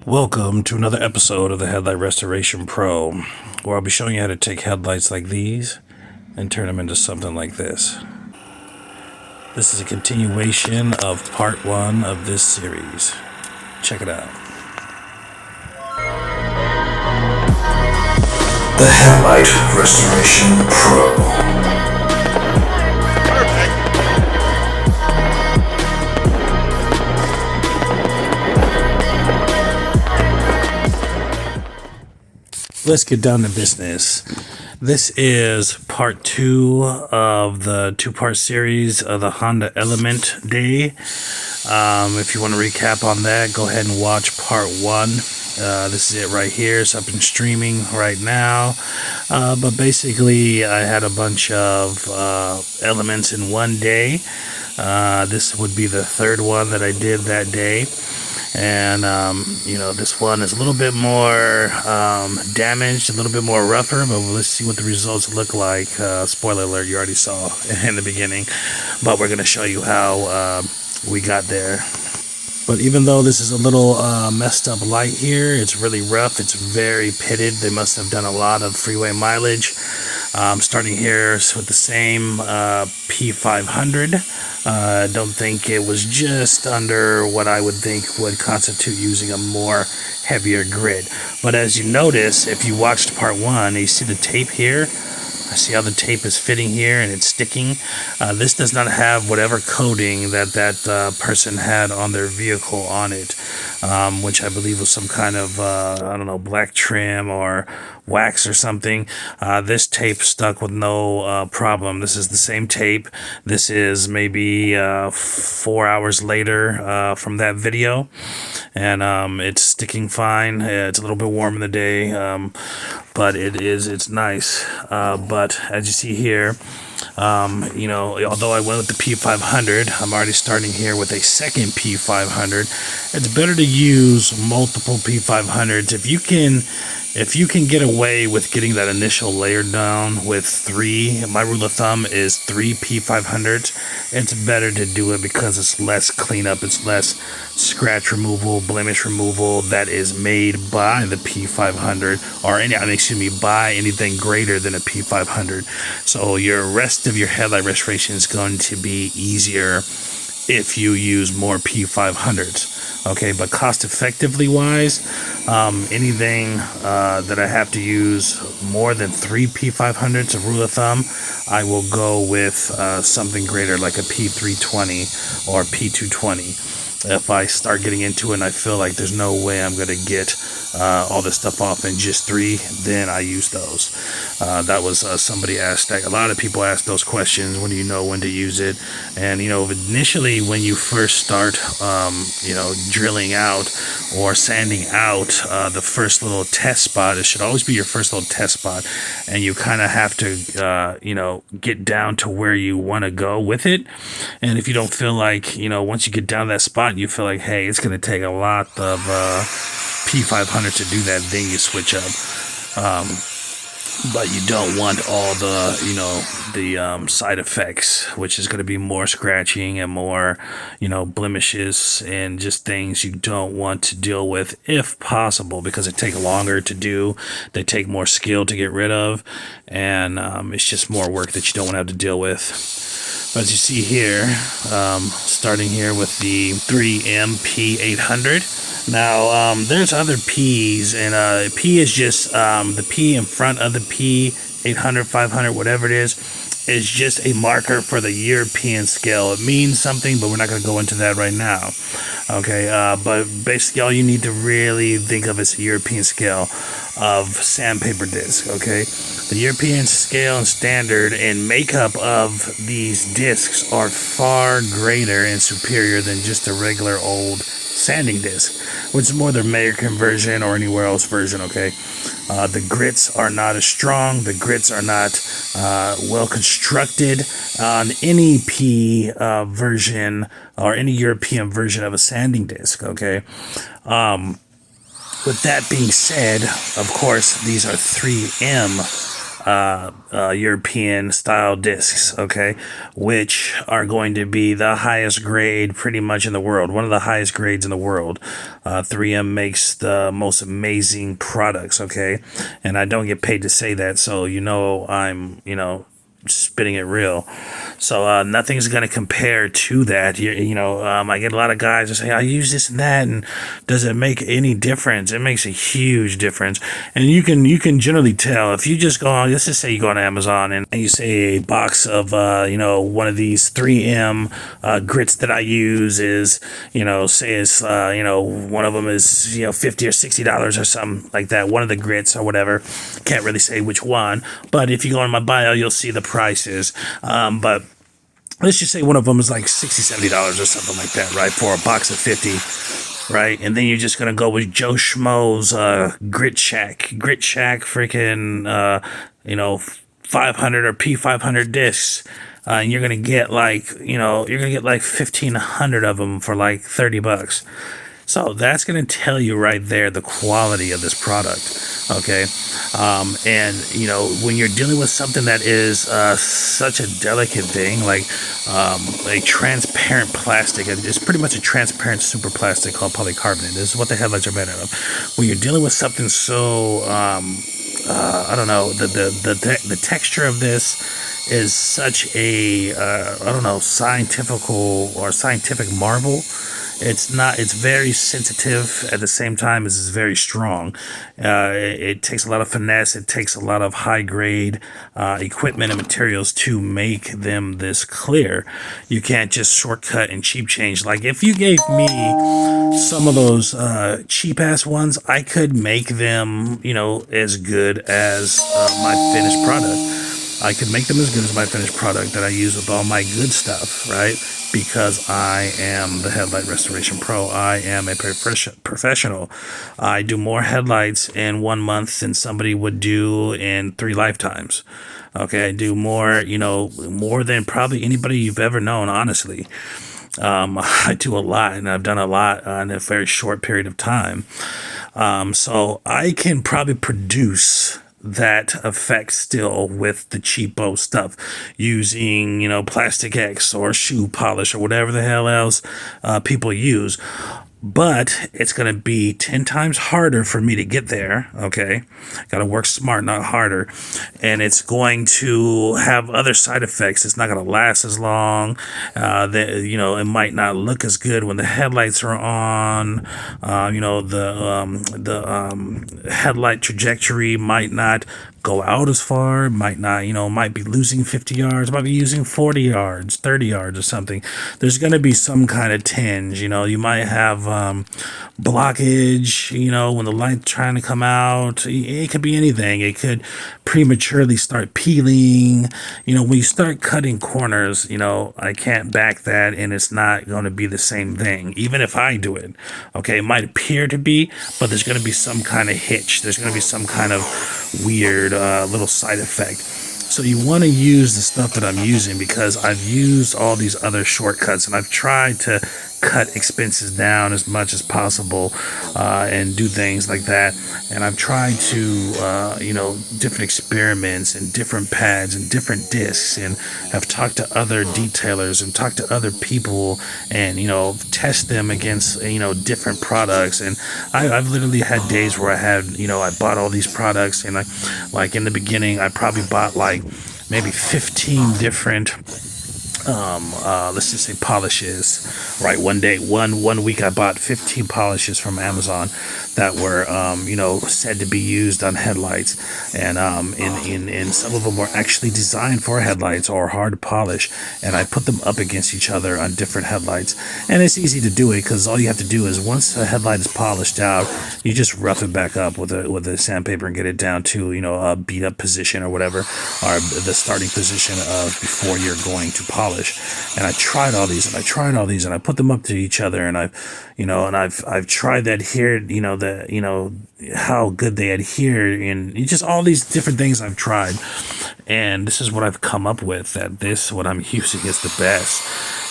Welcome to another episode of the Headlight Restoration Pro, where I'll be showing you how to take headlights like these and turn them into something like this. This is a continuation of part 1 of this series. Check it out. The Headlight Restoration Pro. Let's get down to business. This is part 2 of the 2-part series of the Honda Element Day. If you want to recap on that, go ahead and watch part 1. This is it right here. It's up and streaming right now. But basically, I had a bunch of elements in one day. This would be the third one that I did that day. And, this one is a little bit more damaged, a little bit more rougher, but let's see what the results look like. Spoiler alert, you already saw in the beginning, but we're going to show you how we got there. But even though this is a little messed up light here, it's really rough. It's very pitted. They must have done a lot of freeway mileage. Starting here with the same P500. I don't think it was just under what I would think would constitute using a more heavier grid. But as you notice, if you watched part 1, you see the tape here. I see how the tape is fitting here and it's sticking. This does not have whatever coating that person had on their vehicle on it, which I believe was some kind of, black trim or wax or something. This tape stuck with no problem. This is the same tape. This is maybe 4 hours later from that video, and it's sticking fine. It's a little bit warm in the day, but it's nice. But as you see here, although I went with the P500, I'm already starting here with a second P500. It's better to use multiple P500s if you can get away with getting that initial layer down with 3. My rule of thumb is 3 P500s. It's better to do it because it's less cleanup, it's less scratch removal, blemish removal that is made by the P500 or by anything greater than a P500. So your rest of your headlight restoration is going to be easier if you use more P500s. Okay, but cost effectively wise, anything that I have to use more than 3 P500s, a rule of thumb, I will go with something greater like a P320 or P220. If I start getting into it and I feel like there's no way I'm going to get all this stuff off in just 3, then I use those. That was somebody asked, a lot of people ask those questions, when do you know when to use it? And, initially when you first start, drilling out or sanding out the first little test spot, it should always be your first little test spot. And you kind of have to, get down to where you want to go with it. And if you don't feel like, once you get down that spot, you feel like, hey, it's going to take a lot of P500 to do that, then you switch up. But you don't want all the side effects, which is going to be more scratching and more, blemishes and just things you don't want to deal with if possible, because it takes longer to do. They take more skill to get rid of, and it's just more work that you don't want to have to deal with. As you see here, starting here with the 3M P800. Now, there's other P's, and P is just the P in front of the P800, 500, whatever it is just a marker for the European scale. It means something, but we're not going to go into that right now. Okay, but basically all you need to really think of is a European scale of sandpaper disc, okay? The European scale and standard and makeup of these discs are far greater and superior than just a regular old sanding disc, which is more the American version or anywhere else version, okay? The grits are not as strong. The grits are not well constructed on any P version or any European version of a sanding disc, okay? With that being said, of course, these are 3M European style discs, okay, which are going to be the highest grade pretty much in the world, one of the highest grades in the world. 3M makes the most amazing products, okay, and I don't get paid to say that, so I'm spitting it real. So nothing's going to compare to that. I get a lot of guys that say, I use this and that, and does it make any difference? It makes a huge difference. And you can generally tell if you just go on, let's just say you go on Amazon and you say a box of, one of these 3M grits that I use is, say it's, one of them is, $50 or $60 or something like that. One of the grits or whatever. Can't really say which one, but if you go on my bio, you'll see the prices. But let's just say one of them is like $60, $70 or something like that, right? For a box of 50, right? And then you're just going to go with Joe Schmo's Grit Shack freaking, 500 or P500 discs. And you're going to get like 1,500 of them for like $30. So that's going to tell you right there the quality of this product, okay? And, when you're dealing with something that is such a delicate thing, like a transparent plastic, it's pretty much a transparent super plastic called polycarbonate. This is what the headlights are made out of. When you're dealing with something so, I don't know, the texture of this is such a, scientific marvel. It's very sensitive at the same time as it's very strong. It takes a lot of finesse. It takes a lot of high grade equipment and materials to make them this clear. You can't just shortcut and cheap change. Like if you gave me some of those cheap ass ones, I could make them, as good as my finished product. I could make them as good as my finished product that I use with all my good stuff, right? Because I am the Headlight Restoration Pro. I am a professional. I do more headlights in 1 month than somebody would do in 3 lifetimes. Okay, I do more, more than probably anybody you've ever known, honestly. I do a lot, and I've done a lot in a very short period of time. So I can probably produce that effect still with the cheapo stuff using, Plastic X or shoe polish or whatever the hell else people use. But it's going to be 10 times harder for me to get there, okay? Got to work smart, not harder. And it's going to have other side effects. It's not going to last as long. It might not look as good when the headlights are on. The headlight trajectory might not go out as far, might not, might be losing 50 yards, might be using 40 yards, 30 yards or something. There's going to be some kind of tinge, you might have blockage, when the light's trying to come out. It could be anything. It could prematurely start peeling. When you start cutting corners, I can't back that, and it's not going to be the same thing, even if I do it. Okay, it might appear to be, but there's going to be some kind of hitch. There's going to be some kind of weird little side effect. So you want to use the stuff that I'm using, because I've used all these other shortcuts and I've tried to cut expenses down as much as possible and do things like that. And I've tried to, different experiments and different pads and different discs, and have talked to other detailers and talked to other people and, test them against, different products. And I've literally had days where I had, I bought all these products, and like in the beginning, I probably bought like maybe 15 different let's just say polishes, right? One week I bought 15 polishes from Amazon that were, said to be used on headlights, and some of them were actually designed for headlights or hard to polish, and I put them up against each other on different headlights. And it's easy to do it, because all you have to do is, once a headlight is polished out, you just rough it back up with a sandpaper and get it down to, a beat up position or whatever, or the starting position of before you're going to polish. And I tried all these, and I put them up to each other, and I've tried that here, how good they adhere, and just all these different things I've tried. and this is what I've come up with, that this what I'm using is the best.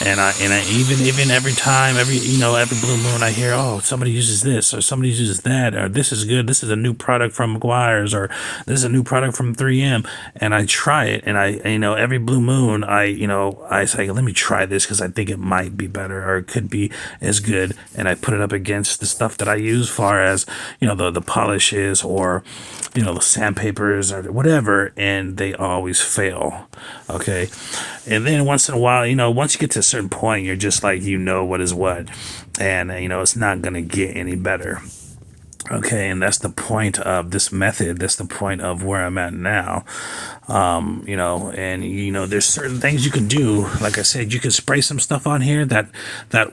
And I even every time, every blue moon, I hear, oh, somebody uses this or somebody uses that, or this is good, this is a new product from McGuire's, or this is a new product from 3M, and I try it, and I every blue moon I say, let me try this because I think it might be better or it could be as good, and I put it up against the stuff that I use, far as the polishes or the sandpapers or whatever, and they always fail. Okay, and then once in a while, once you get to a certain point, you're just like, what is what, and it's not gonna get any better. Okay, and that's the point of this method. That's the point of where I'm at now. There's certain things you can do. Like I said, you can spray some stuff on here that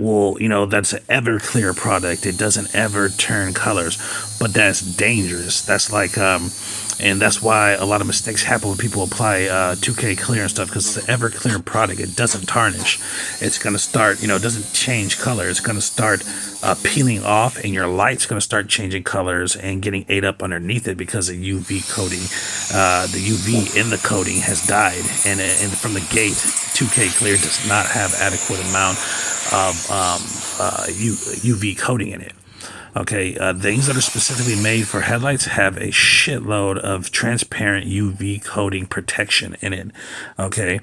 will, that's an ever clear product. It doesn't ever turn colors, but that's dangerous. That's like, and that's why a lot of mistakes happen when people apply 2K clear and stuff, because it's an ever clear product. It doesn't tarnish. It's going to start, it doesn't change color. It's going to start peeling off, and your light's going to start changing colors and getting ate up underneath it because of UV coating. The UV in the coating has died, and from the gate, 2K clear does not have adequate amount of UV coating in it. Okay, things that are specifically made for headlights have a shitload of transparent UV coating protection in it. Okay,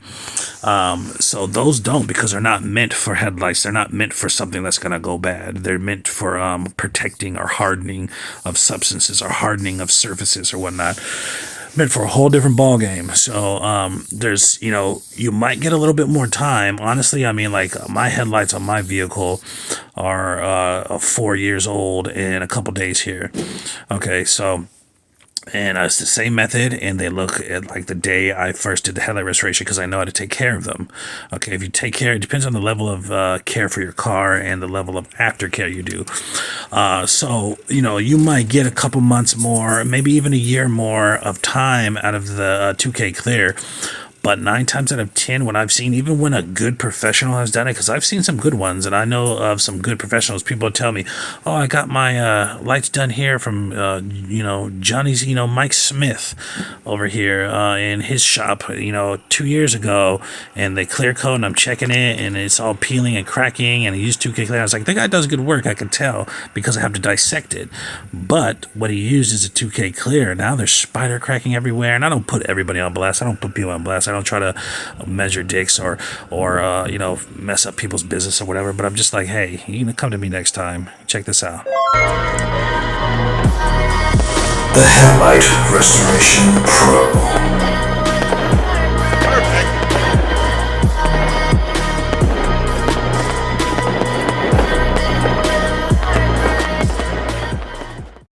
so those don't, because they're not meant for headlights. They're not meant for something that's going to go bad. They're meant for protecting or hardening of substances or hardening of surfaces or whatnot. Meant for a whole different ball game. So there's you might get a little bit more time. Honestly, I mean, like, my headlights on my vehicle are 4 years old in a couple days here. Okay, so. And it's the same method, and they look at like the day I first did the headlight restoration, because I know how to take care of them. Okay, if you take care, it depends on the level of care for your car and the level of aftercare you do. So you might get a couple months more, maybe even a year more of time out of the 2K clear. But 9 times out of 10, when I've seen, even when a good professional has done it, because I've seen some good ones, and I know of some good professionals, people tell me, oh, I got my lights done here from, Johnny's, Mike Smith over here in his shop, 2 years ago, and they clear coat, and I'm checking it, and it's all peeling and cracking, and he used 2K clear. I was like, the guy does good work, I can tell, because I have to dissect it. But what he used is a 2K clear. Now there's spider cracking everywhere, and I don't put everybody on blast. I don't put people on blast. I don't try to measure dicks or mess up people's business or whatever, but I'm just like, hey, you can come to me next time. Check this out. The Headlight Restoration Pro.